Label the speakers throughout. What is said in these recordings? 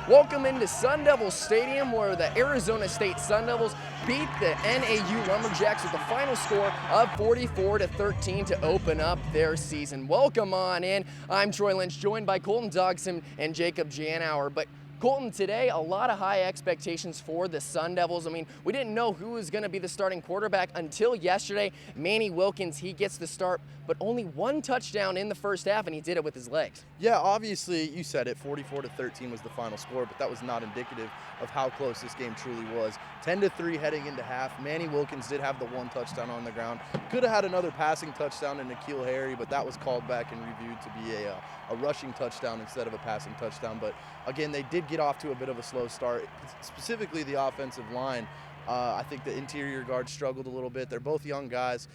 Speaker 1: Welcome into Sun Devil Stadium, where the Arizona State Sun Devils beat the NAU Lumberjacks with the final score of 44-13 to open up their season. Welcome on in. I'm Troy Lynch, joined by Colton, Dogson, and Jacob Janower. But Colton, today, a lot of high expectations for the Sun Devils. I mean, we didn't know who was going to be the starting quarterback until yesterday. Manny Wilkins, he gets the start, but only one touchdown in the first half, and he did it with his legs.
Speaker 2: Yeah, obviously, you said it, 44-13 was the final score, but that was not indicative of how close this game truly was. 10-3 heading into half. Manny Wilkins did have the one touchdown on the ground. Could have had another passing touchdown in N'Keal Harry, but that was called back and reviewed to be a rushing touchdown instead of a passing touchdown. But again, they did get off to a bit of a slow start, specifically the offensive line. I think the interior guards struggled a little bit. They're both young guys.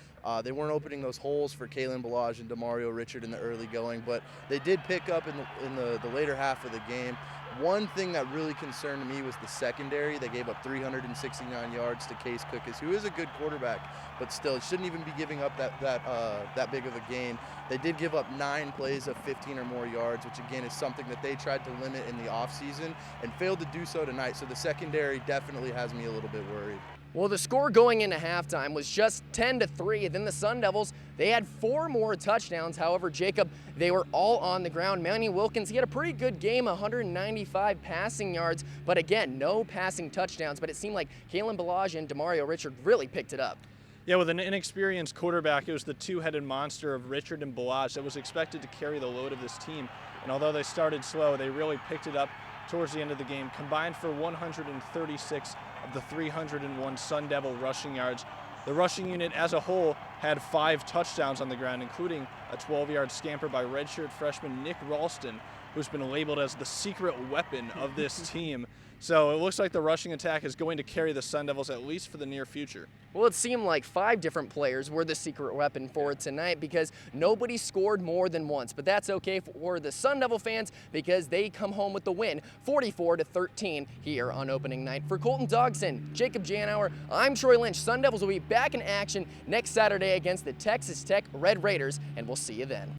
Speaker 2: They weren't opening those holes for Kalen Balaj and Demario Richard in the early going, but they did pick up in the later half of the game. One thing that really concerned me was the secondary. They gave up 369 yards to Case Cookis, who is a good quarterback, but still, shouldn't even be giving up that big of a gain. They did give up 9 plays of 15 or more yards, which again is something that they tried to limit in the offseason and failed to do so tonight. So the secondary definitely has me a little bit worried.
Speaker 1: Well, the score going into halftime was just 10-3. Then the Sun Devils, they had 4 more touchdowns. However, Jacob, they were all on the ground. Manny Wilkins, he had a pretty good game, 195 passing yards, but again, no passing touchdowns. But it seemed like Kalen Balaj and Demario Richard really picked it up.
Speaker 3: Yeah, with an inexperienced quarterback, it was the two-headed monster of Richard and Balaj that was expected to carry the load of this team. And although they started slow, they really picked it up towards the end of the game, combined for 136 of the 301 Sun Devil rushing yards. The rushing unit as a whole had 5 touchdowns on the ground, including a 12-yard scamper by redshirt freshman Nick Ralston, who's been labeled as the secret weapon of this team. So it looks like the rushing attack is going to carry the Sun Devils at least for the near future.
Speaker 1: Well, it seemed like 5 different players were the secret weapon for tonight because nobody scored more than once. But that's okay for the Sun Devil fans because they come home with the win, 44-13 here on opening night. For Colton, Dogson, Jacob Janower, I'm Troy Lynch. Sun Devils will be back in action next Saturday against the Texas Tech Red Raiders, and we'll see you then.